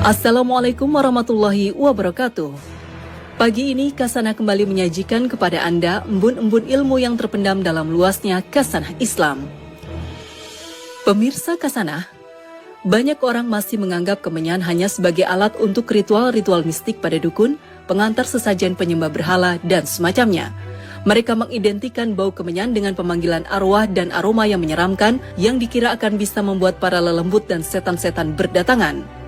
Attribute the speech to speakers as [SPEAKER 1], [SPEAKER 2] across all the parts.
[SPEAKER 1] Assalamualaikum warahmatullahi wabarakatuh. Pagi ini Kasana kembali menyajikan kepada Anda embun-embun ilmu yang terpendam dalam luasnya Kasanah Islam. Pemirsa Kasanah, banyak orang masih menganggap kemenyan hanya sebagai alat untuk ritual-ritual mistik pada dukun, pengantar sesajen penyembah berhala, dan semacamnya. Mereka mengidentikan bau kemenyan dengan pemanggilan arwah dan aroma yang menyeramkan yang dikira akan bisa membuat para lelembut dan setan-setan berdatangan.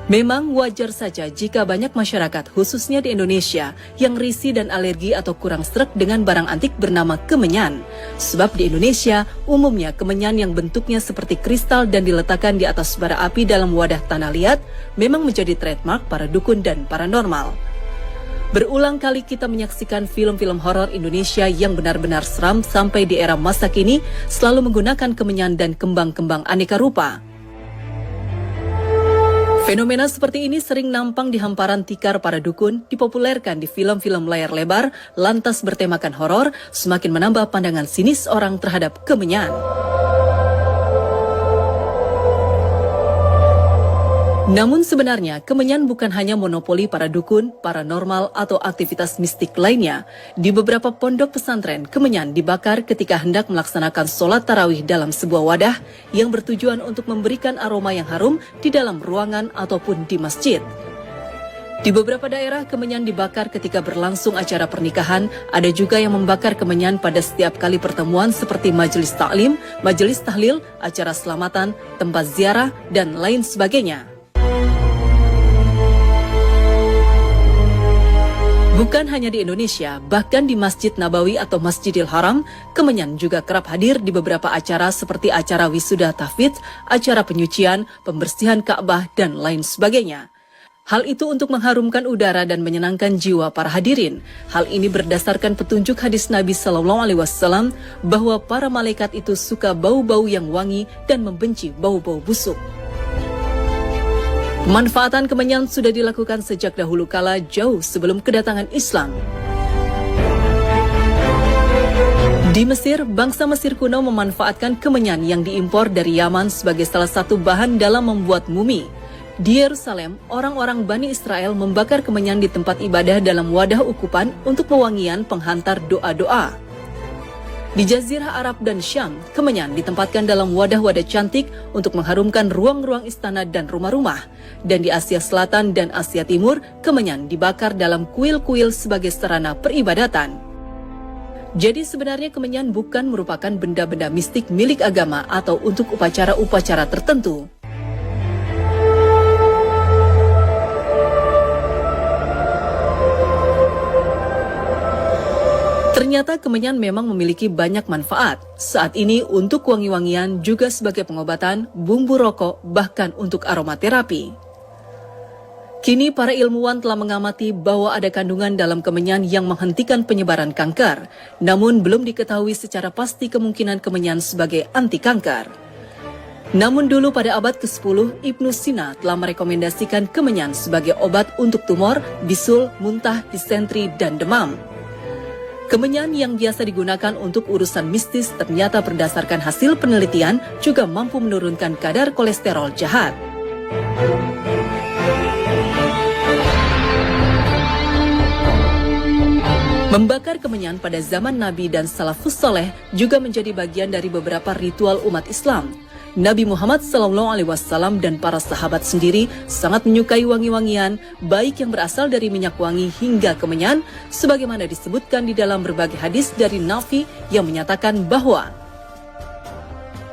[SPEAKER 1] Memang wajar saja jika banyak masyarakat, khususnya di Indonesia, yang risih dan alergi atau kurang sreg dengan barang antik bernama kemenyan. Sebab di Indonesia, umumnya kemenyan yang bentuknya seperti kristal dan diletakkan di atas bara api dalam wadah tanah liat memang menjadi trademark para dukun dan paranormal. Berulang kali kita menyaksikan film-film horor Indonesia yang benar-benar seram sampai di era masa kini selalu menggunakan kemenyan dan kembang-kembang aneka rupa. Fenomena seperti ini sering nampang di hamparan tikar para dukun, dipopulerkan di film-film layar lebar, lantas bertemakan horor, semakin menambah pandangan sinis orang terhadap kemenyan. Namun sebenarnya, kemenyan bukan hanya monopoli para dukun, paranormal, atau aktivitas mistik lainnya. Di beberapa pondok pesantren, kemenyan dibakar ketika hendak melaksanakan sholat tarawih dalam sebuah wadah yang bertujuan untuk memberikan aroma yang harum di dalam ruangan ataupun di masjid. Di beberapa daerah, kemenyan dibakar ketika berlangsung acara pernikahan. Ada juga yang membakar kemenyan pada setiap kali pertemuan seperti majelis taklim, majelis tahlil, acara selamatan, tempat ziarah, dan lain sebagainya. Bukan hanya di Indonesia, bahkan di Masjid Nabawi atau Masjidil Haram, kemenyan juga kerap hadir di beberapa acara seperti acara wisuda tahfidz, acara penyucian, pembersihan Ka'bah, dan lain sebagainya. Hal itu untuk mengharumkan udara dan menyenangkan jiwa para hadirin. Hal ini berdasarkan petunjuk hadis Nabi SAW bahwa para malaikat itu suka bau-bau yang wangi dan membenci bau-bau busuk. Pemanfaatan kemenyan sudah dilakukan sejak dahulu kala, jauh sebelum kedatangan Islam. Di Mesir, bangsa Mesir kuno memanfaatkan kemenyan yang diimpor dari Yaman sebagai salah satu bahan dalam membuat mumi. Di Yerusalem, orang-orang Bani Israel membakar kemenyan di tempat ibadah dalam wadah ukupan untuk pewangian penghantar doa-doa. Di Jazirah Arab dan Syam, kemenyan ditempatkan dalam wadah-wadah cantik untuk mengharumkan ruang-ruang istana dan rumah-rumah. Dan di Asia Selatan dan Asia Timur, kemenyan dibakar dalam kuil-kuil sebagai sarana peribadatan. Jadi sebenarnya kemenyan bukan merupakan benda-benda mistik milik agama atau untuk upacara-upacara tertentu. Ternyata kemenyan memang memiliki banyak manfaat. Saat ini untuk wangi-wangian, juga sebagai pengobatan, bumbu rokok, bahkan untuk aromaterapi. Kini para ilmuwan telah mengamati bahwa ada kandungan dalam kemenyan yang menghentikan penyebaran kanker. Namun belum diketahui secara pasti kemungkinan kemenyan sebagai anti kanker. Namun dulu pada abad ke-10, Ibnu Sina telah merekomendasikan kemenyan sebagai obat untuk tumor, bisul, muntah, disentri, dan demam. Kemenyan yang biasa digunakan untuk urusan mistis ternyata berdasarkan hasil penelitian juga mampu menurunkan kadar kolesterol jahat. Membakar kemenyan pada zaman Nabi dan salafus saleh juga menjadi bagian dari beberapa ritual umat Islam. Nabi Muhammad SAW dan para sahabat sendiri sangat menyukai wangi-wangian, baik yang berasal dari minyak wangi hingga kemenyan, sebagaimana disebutkan di dalam berbagai hadis dari Nafi yang menyatakan bahwa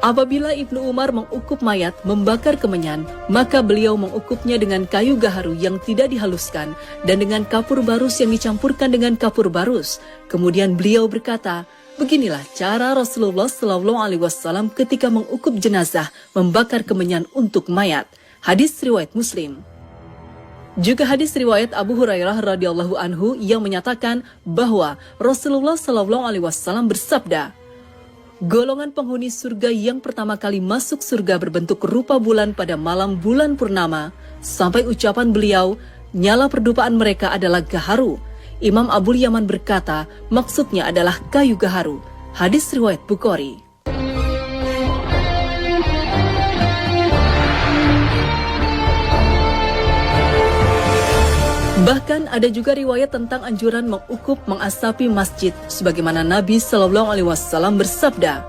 [SPEAKER 1] apabila Ibnu Umar mengukup mayat membakar kemenyan, maka beliau mengukupnya dengan kayu gaharu yang tidak dihaluskan dan dengan kapur barus yang dicampurkan dengan kapur barus. Kemudian beliau berkata, beginilah cara Rasulullah SAW ketika mengukup jenazah membakar kemenyan untuk mayat. Hadis riwayat Muslim. Juga hadis riwayat Abu Hurairah radhiyallahu anhu yang menyatakan bahwa Rasulullah SAW bersabda, golongan penghuni surga yang pertama kali masuk surga berbentuk rupa bulan pada malam bulan purnama, sampai ucapan beliau, nyala perdupaan mereka adalah gaharu. Imam Abul Yaman berkata, maksudnya adalah kayu gaharu. Hadis riwayat Bukhari. Bahkan ada juga riwayat tentang anjuran mengukup mengasapi masjid, sebagaimana Nabi Shallallahu Alaihi Wasallam bersabda,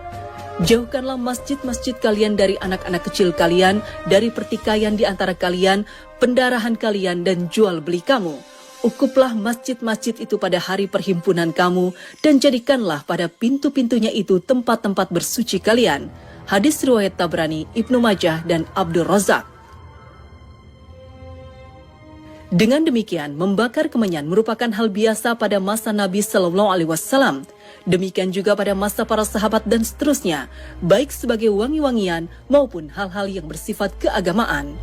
[SPEAKER 1] "Jauhkanlah masjid-masjid kalian dari anak-anak kecil kalian, dari pertikaian di antara kalian, pendarahan kalian dan jual beli kamu. Ukuplah masjid-masjid itu pada hari perhimpunan kamu, dan jadikanlah pada pintu-pintunya itu tempat-tempat bersuci kalian." Hadis riwayat Tabrani, Ibnu Majah, dan Abdul Razak. Dengan demikian, membakar kemenyan merupakan hal biasa pada masa Nabi Shallallahu Alaihi Wasallam. Demikian juga pada masa para sahabat dan seterusnya, baik sebagai wangi-wangian maupun hal-hal yang bersifat keagamaan.